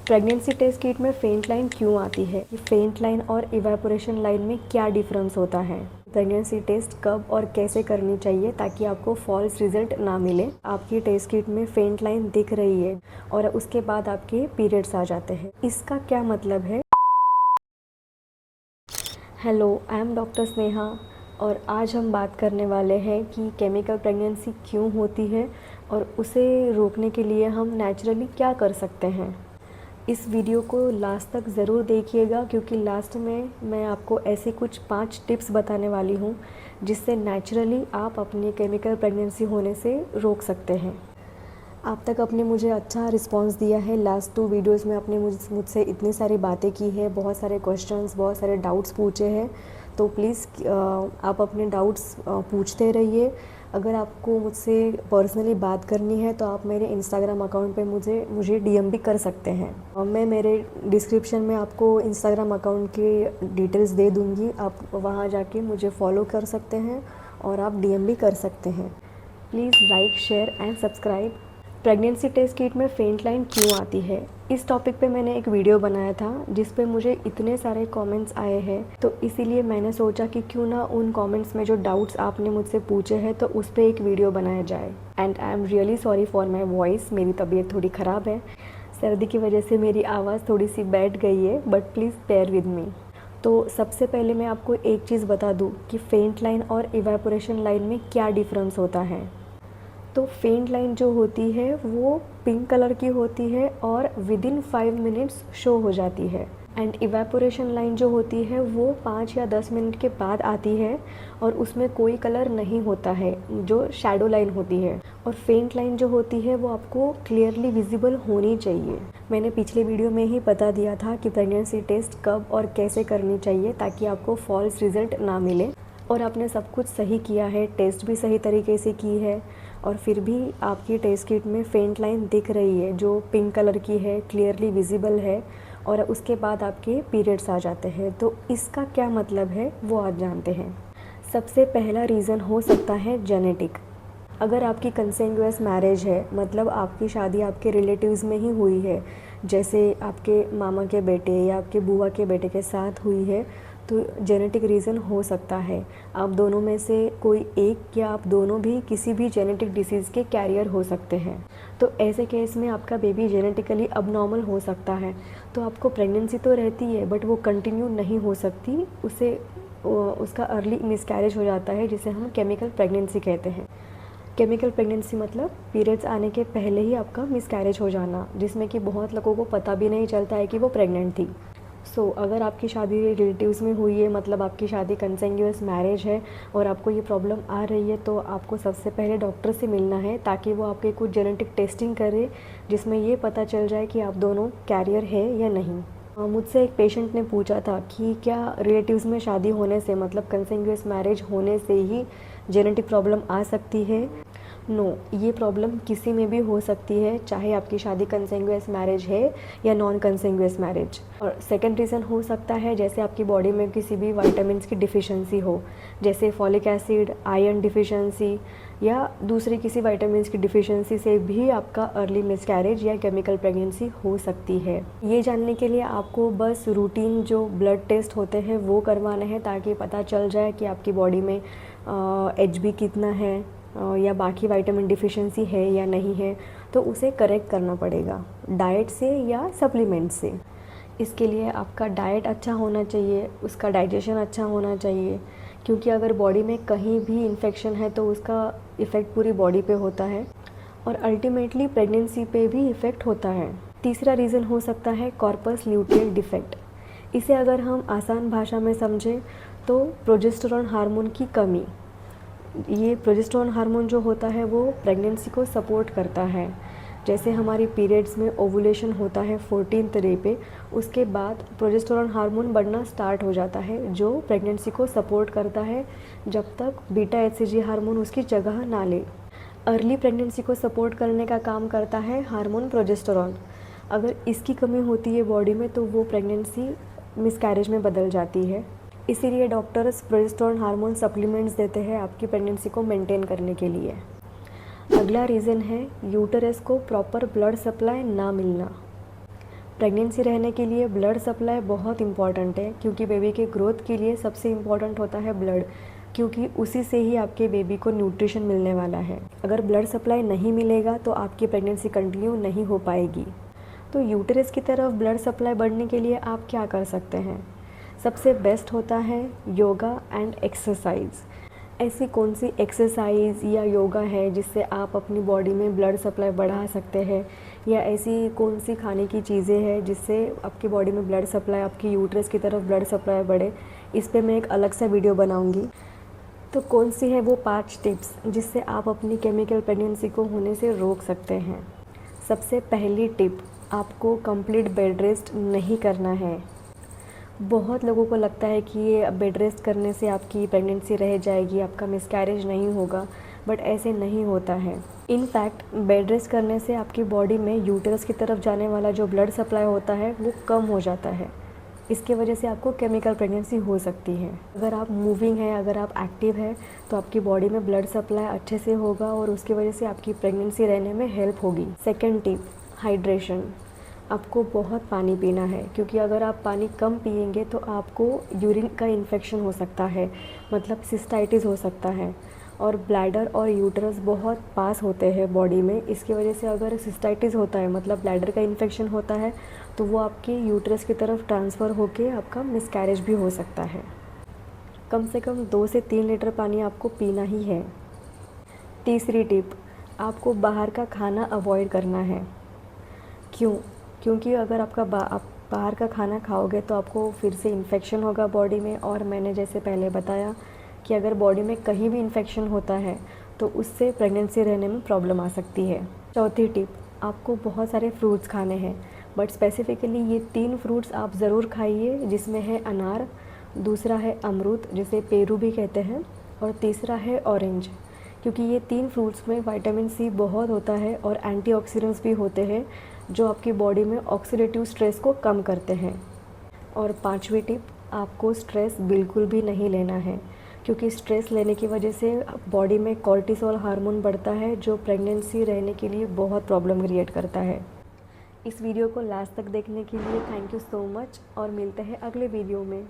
Pregnancy test kit में faint line क्यों आती है? फेंट लाइन और इवेपोरेशन लाइन में क्या डिफरेंस होता है? प्रेगनेंसी टेस्ट कब और कैसे करनी चाहिए ताकि आपको फॉल्स रिजल्ट ना मिले? आपकी टेस्ट किट में फेंट लाइन दिख रही है और उसके बाद आपके पीरियड्स आ जाते हैं, इसका क्या मतलब है? Hello, I am doctor Sneha और आज हम बात करने वाले हैं कि केमिकल प्रेगनेंसी क्यों होती है और उसे रोकने के लिए हम नेचुरली क्या कर सकते हैं। इस वीडियो को लास्ट तक ज़रूर देखिएगा क्योंकि लास्ट में मैं आपको ऐसे कुछ 5 टिप्स बताने वाली हूँ जिससे नेचुरली आप अपनी केमिकल प्रेगनेंसी होने से रोक सकते हैं। आप तक आपने मुझे अच्छा रिस्पांस दिया है। लास्ट 2 वीडियोस में आपने मुझसे इतनी सारी बातें की है, बहुत सारे क्वेश्चंस, बहुत सारे डाउट्स पूछे हैं, तो प्लीज़ आप अपने डाउट्स पूछते रहिए। अगर आपको मुझसे पर्सनली बात करनी है तो आप मेरे इंस्टाग्राम अकाउंट पे मुझे डीएम भी कर सकते हैं और मैं मेरे डिस्क्रिप्शन में आपको इंस्टाग्राम अकाउंट की डिटेल्स दे दूँगी। आप वहाँ जाके मुझे फॉलो कर सकते हैं और आप डीएम भी कर सकते हैं। Please like, share and subscribe. Pregnancy test kit में फेंट लाइन क्यों आती है, इस टॉपिक पे मैंने एक वीडियो बनाया था जिस पे मुझे इतने सारे कमेंट्स आए हैं, तो इसीलिए मैंने सोचा कि क्यों ना उन कमेंट्स में जो डाउट्स आपने मुझसे पूछे हैं तो उस पर एक वीडियो बनाया जाए। And I am really sorry for my voice, मेरी तबीयत थोड़ी ख़राब है, सर्दी की वजह से मेरी आवाज़ थोड़ी सी बैठ गई है, but please bear with me. तो सबसे पहले मैं आपको एक चीज़ बता दूँ कि फेंट लाइन और इवेपोरेशन लाइन में क्या डिफरेंस होता है। तो फेंट लाइन जो होती है वो पिंक कलर की होती है और विदिन 5 मिनट्स शो हो जाती है। एंड इवेपोरेशन लाइन जो होती है वो 5 या 10 मिनट के बाद आती है और उसमें कोई कलर नहीं होता है, जो शैडो लाइन होती है। और फेंट लाइन जो होती है वो आपको क्लियरली विजिबल होनी चाहिए। मैंने पिछले वीडियो में ही बता दिया था कि प्रेगनेंसी टेस्ट कब और कैसे करनी चाहिए ताकि आपको फॉल्स रिजल्ट ना मिले, और आपने सब कुछ सही किया है, टेस्ट भी सही तरीके से की है और फिर भी आपकी टेस्ट किट में फेंट लाइन दिख रही है जो पिंक कलर की है, क्लियरली विजिबल है, और उसके बाद आपके पीरियड्स आ जाते हैं। तो इसका क्या मतलब है वो आज जानते हैं। सबसे पहला रीज़न हो सकता है जेनेटिक। अगर आपकी कंसेंगुअस मैरिज है, मतलब आपकी शादी आपके रिलेटिव्स में ही हुई है, जैसे आपके मामा के बेटे या आपके बुआ के बेटे के साथ हुई है, तो जेनेटिक रीज़न हो सकता है। आप दोनों में से कोई एक या आप दोनों भी किसी भी जेनेटिक डिसीज़ के कैरियर हो सकते हैं। तो ऐसे केस में आपका बेबी जेनेटिकली अबनॉर्मल हो सकता है, तो आपको प्रेगनेंसी तो रहती है बट वो कंटिन्यू नहीं हो सकती, उसका अर्ली मिसकैरेज हो जाता है जिसे हम केमिकल प्रेगनेंसी कहते हैं। केमिकल प्रेगनेंसी मतलब पीरियड्स आने के पहले ही आपका मिसकैरेज हो जाना, जिसमें कि बहुत लोगों को पता भी नहीं चलता है कि वो प्रेग्नेंट थी। अगर आपकी शादी रिलेटिव्स में हुई है, मतलब आपकी शादी कंसेंगुअस मैरिज है और आपको ये प्रॉब्लम आ रही है, तो आपको सबसे पहले डॉक्टर से मिलना है ताकि वो आपके कुछ जेनेटिक टेस्टिंग करे जिसमें ये पता चल जाए कि आप दोनों कैरियर है या नहीं। मुझसे एक पेशेंट ने पूछा था कि क्या रिलेटिव्स में शादी होने से, मतलब कंसेंगुअस मैरिज होने से ही जेनेटिक प्रॉब्लम आ सकती है? नो, ये प्रॉब्लम किसी में भी हो सकती है, चाहे आपकी शादी कंसेंगुअस मैरिज है या नॉन कंसेंगुअस मैरिज। और सेकंड रीज़न हो सकता है जैसे आपकी बॉडी में किसी भी विटामिन्स की डिफिशिएंसी हो, जैसे फॉलिक एसिड, आयरन डिफिशिएंसी या दूसरी किसी विटामिन्स की डिफिशिएंसी से भी आपका अर्ली मिसकैरेज या केमिकल प्रेगनेंसी हो सकती है। ये जानने के लिए आपको बस रूटीन जो ब्लड टेस्ट होते हैं वो करवाने हैं ताकि पता चल जाए कि आपकी बॉडी में HB कितना है या बाकी विटामिन डिफिशिएंसी है या नहीं है, तो उसे करेक्ट करना पड़ेगा डाइट से या सप्लीमेंट से। इसके लिए आपका डाइट अच्छा होना चाहिए, उसका डाइजेशन अच्छा होना चाहिए, क्योंकि अगर बॉडी में कहीं भी इन्फेक्शन है तो उसका इफ़ेक्ट पूरी बॉडी पे होता है और अल्टीमेटली प्रेगनेंसी पे भी इफ़ेक्ट होता है। तीसरा रीज़न हो सकता है कॉर्पस ल्यूटियल डिफेक्ट। इसे अगर हम आसान भाषा में समझें तो प्रोजेस्टेरोन हार्मोन की कमी। ये प्रोजेस्टेरोन हार्मोन जो होता है वो प्रेगनेंसी को सपोर्ट करता है। जैसे हमारी पीरियड्स में ओवुलेशन होता है 14th डे पे, उसके बाद प्रोजेस्टेरोन हार्मोन बढ़ना स्टार्ट हो जाता है जो प्रेगनेंसी को सपोर्ट करता है जब तक बीटा HCG हार्मोन उसकी जगह ना ले। अर्ली प्रेगनेंसी को सपोर्ट करने का काम करता है हार्मोन प्रोजेस्टेरोन। अगर इसकी कमी होती है बॉडी में तो वो प्रेगनेंसी मिसकैरेज में बदल जाती है। इसीलिए डॉक्टर्स प्रोजेस्टेरोन हार्मोन सप्लीमेंट्स देते हैं आपकी प्रेगनेंसी को मेंटेन करने के लिए। अगला रीज़न है यूटरस को प्रॉपर ब्लड सप्लाई ना मिलना। प्रेगनेंसी रहने के लिए ब्लड सप्लाई बहुत इम्पॉर्टेंट है, क्योंकि बेबी के ग्रोथ के लिए सबसे इम्पॉर्टेंट होता है ब्लड, क्योंकि उसी से ही आपके बेबी को न्यूट्रिशन मिलने वाला है। अगर ब्लड सप्लाई नहीं मिलेगा तो आपकी प्रेगनेंसी कंटिन्यू नहीं हो पाएगी। तो यूटेरस की तरफ ब्लड सप्लाई बढ़ने के लिए आप क्या कर सकते हैं? सबसे बेस्ट होता है योगा एंड एक्सरसाइज। ऐसी कौन सी एक्सरसाइज या योगा है जिससे आप अपनी बॉडी में ब्लड सप्लाई बढ़ा सकते हैं, या ऐसी कौन सी खाने की चीज़ें हैं जिससे आपकी बॉडी में ब्लड सप्लाई, आपकी यूट्रस की तरफ ब्लड सप्लाई बढ़े? इस पे मैं एक अलग सा वीडियो बनाऊंगी। तो कौन सी है वो 5 टिप्स जिससे आप अपनी केमिकल प्रेगनेंसी को होने से रोक सकते हैं? सबसे पहली टिप, आपको कंप्लीट बेड रेस्ट नहीं करना है। बहुत लोगों को लगता है कि ये बेड रेस्ट करने से आपकी प्रेगनेंसी रह जाएगी, आपका मिसकैरेज नहीं होगा, बट ऐसे नहीं होता है। इनफैक्ट बेड रेस्ट करने से आपकी बॉडी में यूटेरस की तरफ जाने वाला जो ब्लड सप्लाई होता है वो कम हो जाता है। इसके वजह से आपको केमिकल प्रेगनेंसी हो सकती है। अगर आप मूविंग है, अगर आप एक्टिव है, तो आपकी बॉडी में ब्लड सप्लाई अच्छे से होगा और उसकी वजह से आपकी प्रेगनेंसी रहने में हेल्प होगी। Second tip, hydration. आपको बहुत पानी पीना है, क्योंकि अगर आप पानी कम पिएंगे तो आपको यूरिन का इन्फेक्शन हो सकता है, मतलब सिस्टाइटिस हो सकता है। और ब्लैडर और यूटरस बहुत पास होते हैं बॉडी में, इसकी वजह से अगर सिस्टाइटिस होता है, मतलब ब्लैडर का इन्फेक्शन होता है, तो वो आपके यूटरस की तरफ ट्रांसफ़र होके आपका मिसकैरेज भी हो सकता है। कम से कम 2 से 3 लीटर पानी आपको पीना ही है। तीसरी टिप, आपको बाहर का खाना अवॉइड करना है। क्यों? क्योंकि अगर आप बाहर का खाना खाओगे तो आपको फिर से इन्फेक्शन होगा बॉडी में, और मैंने जैसे पहले बताया कि अगर बॉडी में कहीं भी इन्फेक्शन होता है तो उससे प्रेगनेंसी रहने में प्रॉब्लम आ सकती है। चौथी टिप, आपको बहुत सारे फ्रूट्स खाने हैं, बट स्पेसिफ़िकली ये 3 फ्रूट्स आप ज़रूर खाइए, जिसमें है अनार, दूसरा है अमरूद जिसे पेरू भी कहते हैं, और तीसरा है ऑरेंज। क्योंकि ये 3 फ्रूट्स में विटामिन सी बहुत होता है और एंटीऑक्सीडेंट्स भी होते हैं, जो आपकी बॉडी में ऑक्सीडेटिव स्ट्रेस को कम करते हैं। और 5वीं टिप, आपको स्ट्रेस बिल्कुल भी नहीं लेना है, क्योंकि स्ट्रेस लेने की वजह से बॉडी में कॉर्टिसोल हार्मोन बढ़ता है, जो प्रेगनेंसी रहने के लिए बहुत प्रॉब्लम क्रिएट करता है। इस वीडियो को लास्ट तक देखने के लिए थैंक यू सो मच, और मिलते हैं अगले वीडियो में।